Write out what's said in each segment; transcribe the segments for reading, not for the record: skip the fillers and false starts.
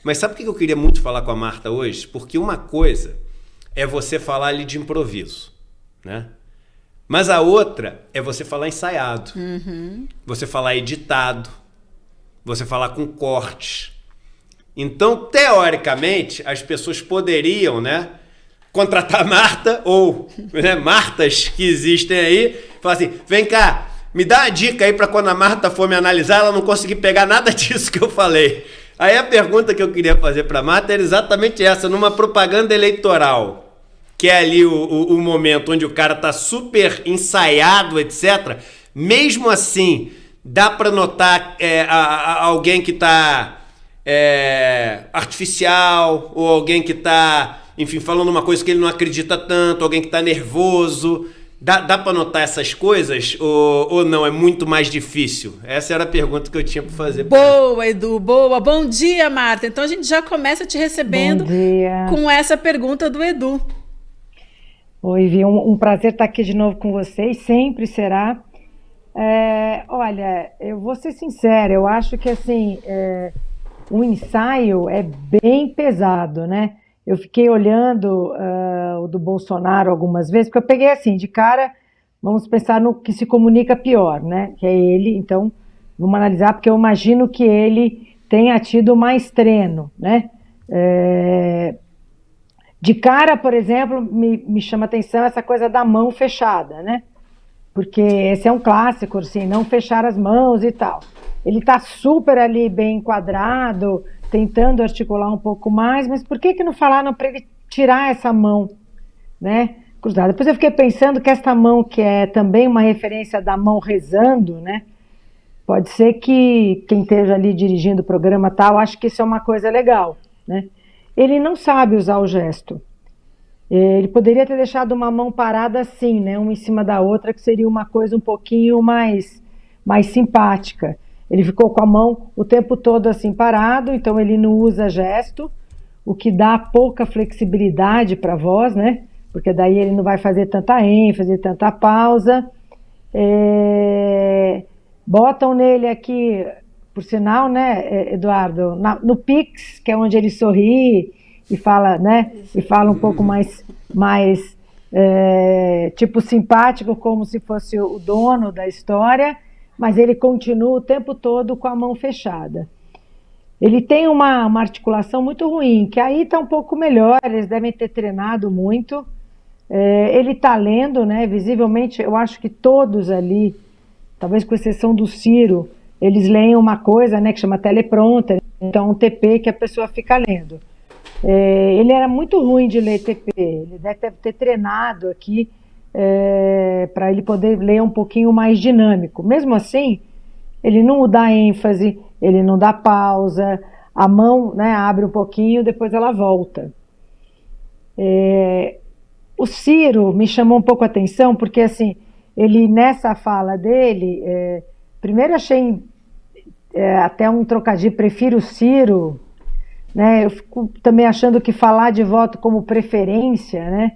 Mas sabe por que eu queria muito falar com a Marta hoje? Porque uma coisa é você falar ali de improviso, né? Mas a outra é você falar ensaiado, você falar editado, você falar com cortes. Então, teoricamente, as pessoas poderiam, né, contratar a Marta ou, né, Martas que existem aí, falar assim, vem cá, me dá uma dica aí para quando a Marta for me analisar, ela não conseguir pegar nada disso que eu falei. Aí a pergunta que eu queria fazer para a Marta era exatamente essa, numa propaganda eleitoral, que é ali o momento onde o cara tá super ensaiado, etc. Mesmo assim, dá para notar alguém que tá artificial, ou alguém que tá, enfim, falando uma coisa que ele não acredita tanto, alguém que tá nervoso. Dá para notar essas coisas ou não? É muito mais difícil? Essa era a pergunta que eu tinha para fazer. Boa, Edu, boa. Bom dia, Marta. Então a gente já começa te recebendo com essa pergunta do Edu. Oi, Vi, um prazer estar aqui de novo com vocês, sempre será. Olha, eu vou ser sincera, eu acho que assim, o ensaio é bem pesado, né? Eu fiquei olhando o do Bolsonaro algumas vezes, porque eu peguei assim, de cara, vamos pensar no que se comunica pior, né? Que é ele, então vamos analisar, porque eu imagino que ele tenha tido mais treino, né? De cara, por exemplo, me chama atenção essa coisa da mão fechada, né? Porque esse é um clássico, assim, não fechar as mãos e tal. Ele está super ali bem enquadrado, tentando articular um pouco mais, mas por que não falaram para ele tirar essa mão, né, cruzada? Depois eu fiquei pensando que essa mão, que é também uma referência da mão rezando, né? Pode ser que quem esteja ali dirigindo o programa tal, acho que isso é uma coisa legal, né? Ele não sabe usar o gesto. Ele poderia ter deixado uma mão parada assim, né, uma em cima da outra, que seria uma coisa um pouquinho mais simpática. Ele ficou com a mão o tempo todo assim parado, então ele não usa gesto, o que dá pouca flexibilidade para a voz, né? Porque daí ele não vai fazer tanta ênfase, tanta pausa. Botam nele aqui, por sinal, né, Eduardo, no Pix, que é onde ele sorri e fala, né, e fala um pouco mais tipo simpático, como se fosse o dono da história, mas ele continua o tempo todo com a mão fechada. Ele tem uma articulação muito ruim, que aí está um pouco melhor, eles devem ter treinado muito. Ele está lendo, né, visivelmente, eu acho que todos ali, talvez com exceção do Ciro, eles leem uma coisa, né, que chama teleprompter, então um TP que a pessoa fica lendo. Ele era muito ruim de ler TP, ele deve ter treinado aqui para ele poder ler um pouquinho mais dinâmico. Mesmo assim, ele não dá ênfase, ele não dá pausa, a mão, né, abre um pouquinho, depois ela volta. O Ciro me chamou um pouco a atenção, porque assim, ele nessa fala dele, primeiro achei até um trocadilho, prefiro o Ciro, né? Eu fico também achando que falar de voto como preferência, né?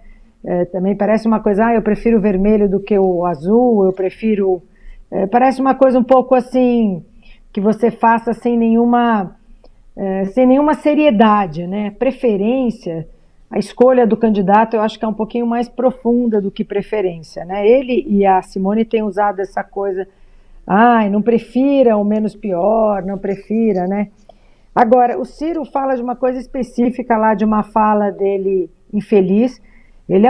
Também parece uma coisa, eu prefiro o vermelho do que o azul, eu prefiro... parece uma coisa um pouco assim, que você faça sem nenhuma seriedade, né? Preferência, a escolha do candidato eu acho que é um pouquinho mais profunda do que preferência, né? Ele e a Simone têm usado essa coisa, não prefira o menos pior, não prefira, né? Agora, o Ciro fala de uma coisa específica lá, de uma fala dele infeliz. Ele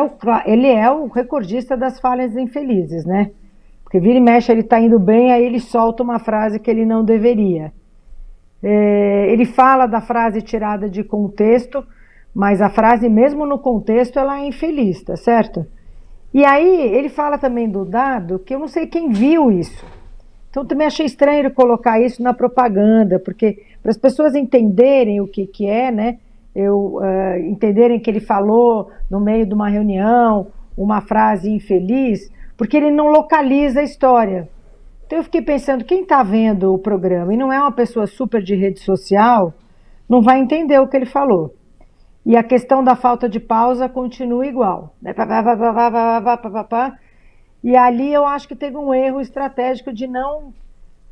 é o recordista das falas infelizes, né? Porque vira e mexe, ele está indo bem, aí ele solta uma frase que ele não deveria. Ele fala da frase tirada de contexto, mas a frase, mesmo no contexto, ela é infeliz, tá certo? E aí, ele fala também do dado, que eu não sei quem viu isso. Então, também achei estranho ele colocar isso na propaganda, porque para as pessoas entenderem o que é, né? Entenderem que ele falou no meio de uma reunião, uma frase infeliz, porque ele não localiza a história. Então eu fiquei pensando, quem está vendo o programa e não é uma pessoa super de rede social, não vai entender o que ele falou. E a questão da falta de pausa continua igual, né? E ali eu acho que teve um erro estratégico de não...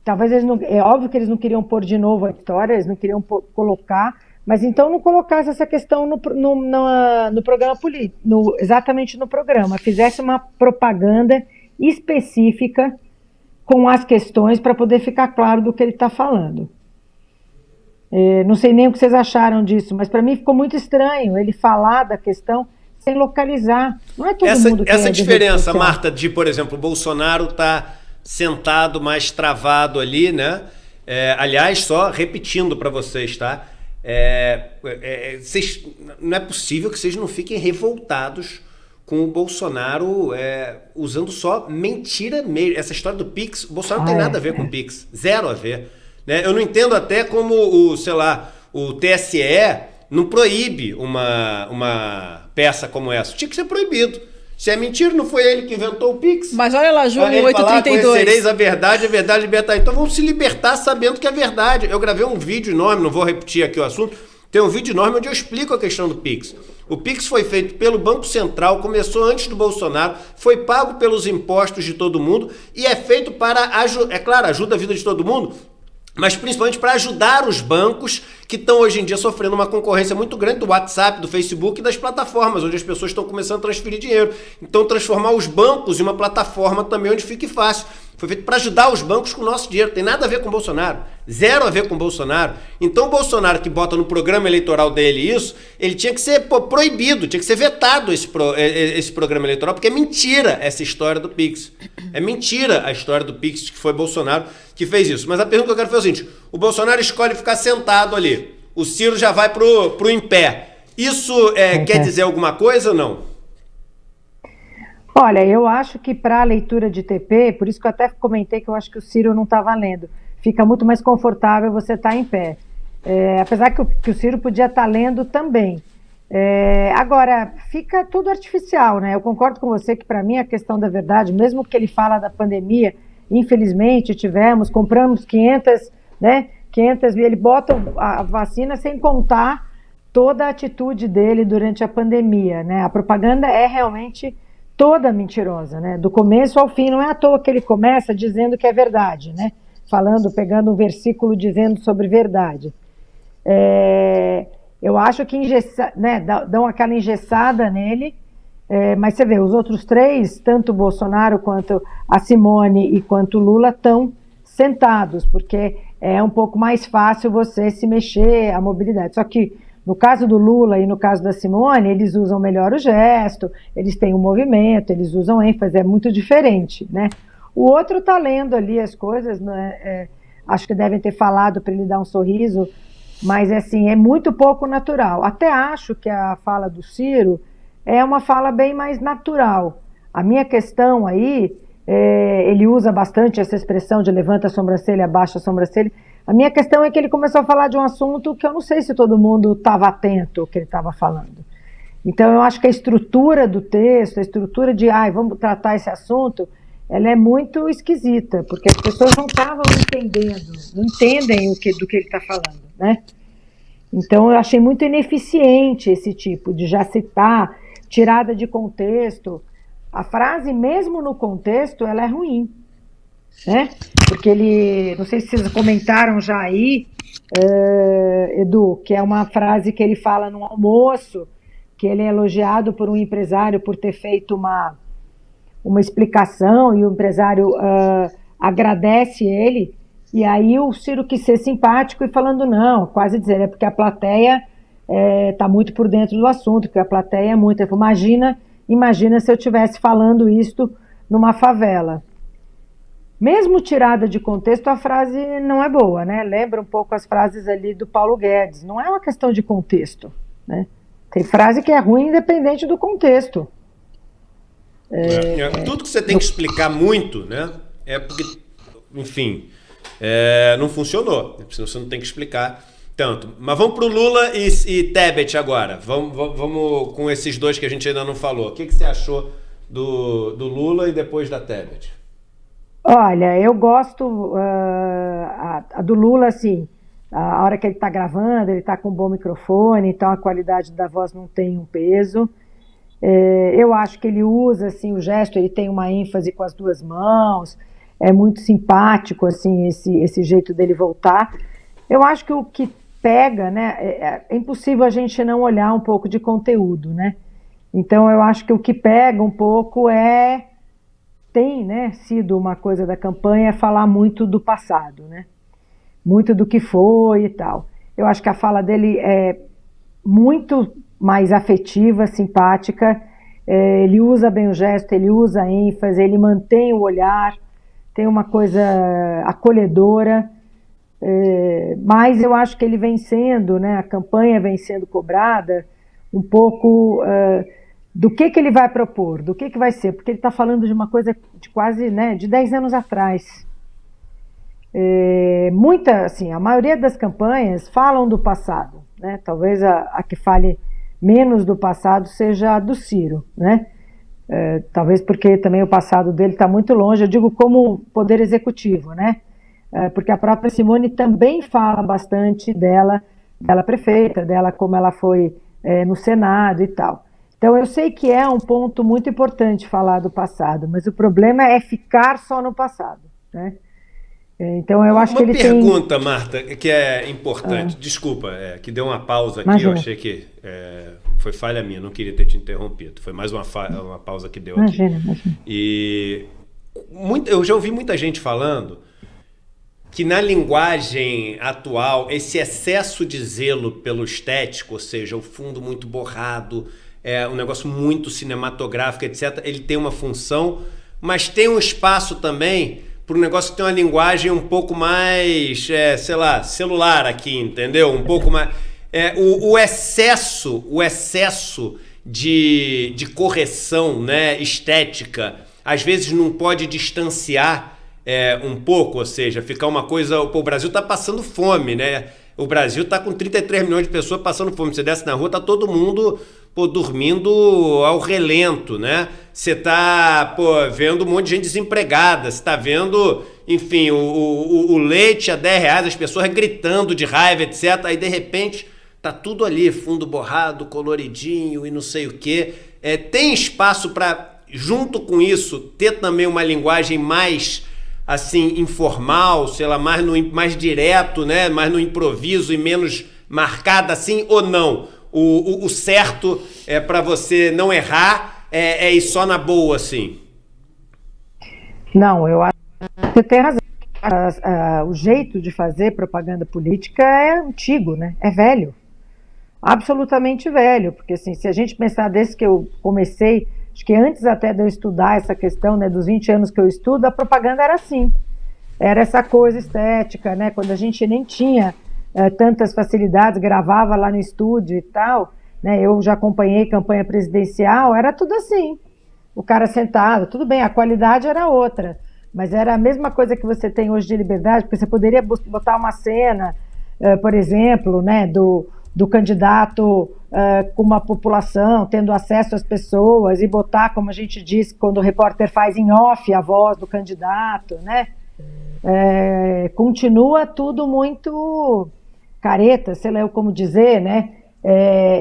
Talvez eles não... É óbvio que eles não queriam pôr de novo a história, eles não queriam colocar, Mas então não colocasse essa questão no programa político, exatamente no programa, fizesse uma propaganda específica com as questões para poder ficar claro do que ele está falando. Não sei nem o que vocês acharam disso, mas para mim ficou muito estranho ele falar da questão sem localizar. Não é todo mundo que essa diferença, Marta, de, por exemplo, o Bolsonaro tá sentado mais travado ali, né? Aliás, só repetindo para vocês, tá? Não é possível que vocês não fiquem revoltados com o Bolsonaro usando só mentira mesmo. Essa história do Pix, o Bolsonaro não tem nada a ver com o Pix, zero a ver. Né? Eu não entendo até como o TSE não proíbe uma peça como essa. Tinha que ser proibido. Se é mentira, não foi ele que inventou o Pix. Mas olha lá, João, ele 832. Conhecereis a verdade libertar. Então vamos se libertar sabendo que é verdade. Eu gravei um vídeo enorme, não vou repetir aqui o assunto. Tem um vídeo enorme onde eu explico a questão do Pix. O Pix foi feito pelo Banco Central, começou antes do Bolsonaro, foi pago pelos impostos de todo mundo e é feito para, ajuda a vida de todo mundo, mas principalmente para ajudar os bancos que estão hoje em dia sofrendo uma concorrência muito grande do WhatsApp, do Facebook e das plataformas, onde as pessoas estão começando a transferir dinheiro. Então transformar os bancos em uma plataforma também onde fique fácil. Foi feito para ajudar os bancos com o nosso dinheiro. Tem nada a ver com o Bolsonaro. Zero a ver com o Bolsonaro. Então o Bolsonaro que bota no programa eleitoral dele isso, ele tinha que ser proibido, tinha que ser vetado esse programa eleitoral, porque é mentira essa história do Pix. É mentira a história do Pix, que foi Bolsonaro que fez isso. Mas a pergunta que eu quero fazer é o seguinte: o Bolsonaro escolhe ficar sentado ali. O Ciro já vai pro em pé. Isso quer dizer alguma coisa ou não? Olha, eu acho que para a leitura de TP, por isso que eu até comentei que eu acho que o Ciro não está valendo. Fica muito mais confortável você estar em pé. Apesar que o Ciro podia estar lendo também. Agora, fica tudo artificial, né? Eu concordo com você que para mim a questão da verdade, mesmo que ele fala da pandemia, infelizmente compramos 500, né? 500, ele bota a vacina sem contar toda a atitude dele durante a pandemia, né? A propaganda é realmente toda mentirosa, né? Do começo ao fim, não é à toa que ele começa dizendo que é verdade, né? Pegando um versículo dizendo sobre verdade. Eu acho que dão aquela engessada nele, mas você vê, os outros três, tanto o Bolsonaro quanto a Simone e quanto o Lula, estão sentados, porque é um pouco mais fácil você se mexer, a mobilidade. Só que no caso do Lula e no caso da Simone, eles usam melhor o gesto, eles têm um movimento, eles usam ênfase, é muito diferente, né? O outro está lendo ali as coisas, né? Acho que devem ter falado para ele dar um sorriso, mas assim, é muito pouco natural. Até acho que a fala do Ciro é uma fala bem mais natural. A minha questão aí, ele usa bastante essa expressão de levanta a sobrancelha, abaixa a sobrancelha. A minha questão é que ele começou a falar de um assunto que eu não sei se todo mundo estava atento ao que ele estava falando. Então eu acho que a estrutura do texto, a estrutura de vamos tratar esse assunto, ela é muito esquisita, porque as pessoas não estavam entendendo, não entendem do que ele está falando, né? Então eu achei muito ineficiente esse tipo de já citar, tirada de contexto. A frase, mesmo no contexto, ela é ruim, né? Porque ele, não sei se vocês comentaram já aí, Edu, que é uma frase que ele fala num almoço, que ele é elogiado por um empresário por ter feito uma explicação, e o empresário agradece ele, e aí o Ciro quis ser simpático e falando não, quase dizer, é porque a plateia está muito por dentro do assunto, porque a plateia é muito. Ele falou, imagina se eu estivesse falando isto numa favela. Mesmo tirada de contexto, a frase não é boa, né? Lembra um pouco as frases ali do Paulo Guedes. Não é uma questão de contexto, né? Tem frase que é ruim independente do contexto. Tudo que você tem que explicar muito, né? É porque, enfim, não funcionou. Você não tem que explicar tanto. Mas vamos para o Lula e Tebet agora. Vamos com esses dois que a gente ainda não falou. O que você achou do Lula e depois da Tebet? Olha, eu gosto a do Lula, assim, a hora que ele está gravando, ele está com um bom microfone, então a qualidade da voz não tem um peso. Eu acho que ele usa, assim, o gesto, ele tem uma ênfase com as duas mãos, é muito simpático, assim, esse jeito dele voltar. Eu acho que o que pega, né? É impossível a gente não olhar um pouco de conteúdo, né? Então eu acho que o que pega um pouco tem, né, sido uma coisa da campanha falar muito do passado, né? Muito do que foi e tal. Eu acho que a fala dele é muito mais afetiva, simpática, ele usa bem o gesto, ele usa a ênfase, ele mantém o olhar, tem uma coisa acolhedora, mas eu acho que ele vem sendo, né, a campanha vem sendo cobrada um pouco do que ele vai propor, do que vai ser, porque ele está falando de uma coisa de quase, né, de 10 anos atrás. Assim, a maioria das campanhas falam do passado, né? Talvez a que fale menos do passado seja a do Ciro, né? Talvez porque também o passado dele está muito longe, eu digo como poder executivo, né? Porque a própria Simone também fala bastante dela prefeita, dela como ela foi no Senado e tal. Então eu sei que é um ponto muito importante falar do passado, mas o problema é ficar só no passado, né? Então eu acho que ele tem... Uma pergunta, Marta, que é importante. Desculpa, que deu uma pausa aqui. Imagina. Eu achei que foi falha minha, não queria ter te interrompido. Foi mais uma pausa que deu aqui. Imagina. E eu já ouvi muita gente falando que na linguagem atual, esse excesso de zelo pelo estético, ou seja, o fundo muito borrado, um negócio muito cinematográfico, etc., ele tem uma função, mas tem um espaço também para um negócio que tem uma linguagem um pouco mais, sei lá, celular aqui, entendeu? Um pouco mais... O excesso de correção, né, estética, às vezes não pode distanciar um pouco, ou seja, ficar uma coisa... O Brasil está passando fome, né? O Brasil está com 33 milhões de pessoas passando fome. Você desce na rua, está todo mundo... dormindo ao relento, né? Você tá, vendo um monte de gente desempregada, você tá vendo, enfim, o leite a R$10, as pessoas gritando de raiva, etc. Aí, de repente, tá tudo ali, fundo borrado, coloridinho e não sei o quê. Tem espaço para, junto com isso, ter também uma linguagem mais, assim, informal, sei lá, mais direto, né? Mais no improviso e menos marcada, assim, ou não? O certo é para você não errar, ir só na boa, assim? Não, eu acho que você tem razão. O jeito de fazer propaganda política é antigo, né? É velho. Absolutamente velho. Porque, assim, se a gente pensar desde que eu comecei, acho que antes até de eu estudar essa questão, né, dos 20 anos que eu estudo, a propaganda era assim. Era essa coisa estética, né? Quando a gente nem tinha... tantas facilidades, gravava lá no estúdio e tal, né? Eu já acompanhei campanha presidencial, era tudo assim, o cara sentado, tudo bem, a qualidade era outra, mas era a mesma coisa que você tem hoje de liberdade, porque você poderia botar uma cena, por exemplo, né, do candidato com uma população, tendo acesso às pessoas, e botar, como a gente diz, quando o repórter faz em off a voz do candidato, né? Continua tudo muito... careta, sei lá como dizer, né?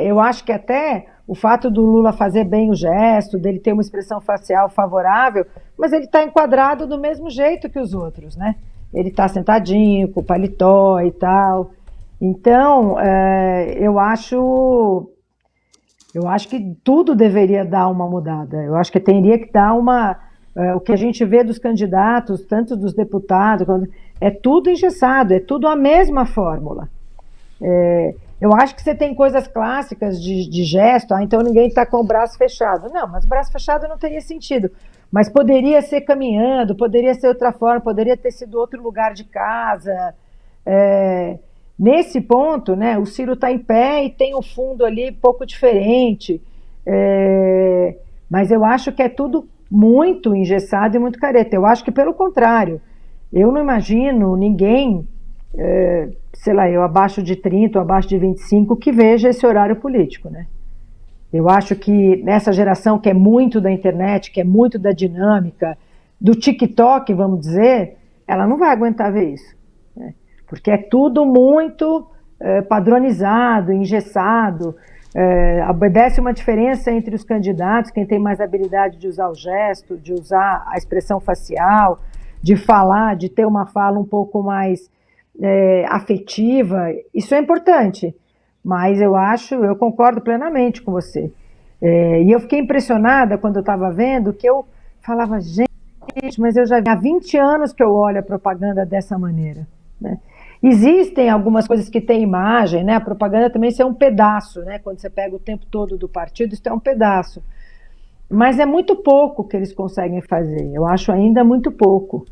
Eu acho que até o fato do Lula fazer bem o gesto, dele ter uma expressão facial favorável, mas ele está enquadrado do mesmo jeito que os outros, né? Ele está sentadinho, com o paletó e tal. Então, eu acho que tudo deveria dar uma mudada. Eu acho que teria que dar o que a gente vê dos candidatos, tanto dos deputados, é tudo engessado, é tudo a mesma fórmula. Eu acho que você tem coisas clássicas de gesto, então ninguém está com o braço fechado. Não, mas o braço fechado não teria sentido. Mas poderia ser caminhando, poderia ser outra forma, poderia ter sido outro lugar de casa. Nesse ponto, né, o Ciro está em pé e tem o fundo ali pouco diferente. Mas eu acho que é tudo muito engessado e muito careta. Eu acho que, pelo contrário, eu não imagino ninguém... sei lá, eu abaixo de 30 ou abaixo de 25 que veja esse horário político, né? Eu acho que nessa geração que é muito da internet, que é muito da dinâmica, do TikTok, vamos dizer, ela não vai aguentar ver isso, né? Porque é tudo muito padronizado, engessado, obedece uma diferença entre os candidatos, quem tem mais habilidade de usar o gesto, de usar a expressão facial, de falar, de ter uma fala um pouco mais afetiva, isso é importante, mas eu concordo plenamente com você. E eu fiquei impressionada quando eu estava vendo, que eu falava, gente, mas eu já há 20 anos que eu olho a propaganda dessa maneira, né? Existem algumas coisas que têm imagem, né? A propaganda também isso é um pedaço, né? Quando você pega o tempo todo do partido, isso é um pedaço. Mas é muito pouco que eles conseguem fazer, eu acho ainda muito pouco.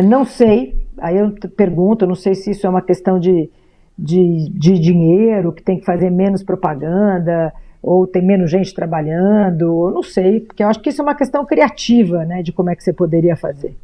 Não sei, aí eu pergunto, não sei se isso é uma questão de dinheiro, que tem que fazer menos propaganda, ou tem menos gente trabalhando, eu não sei, porque eu acho que isso é uma questão criativa, né, de como é que você poderia fazer.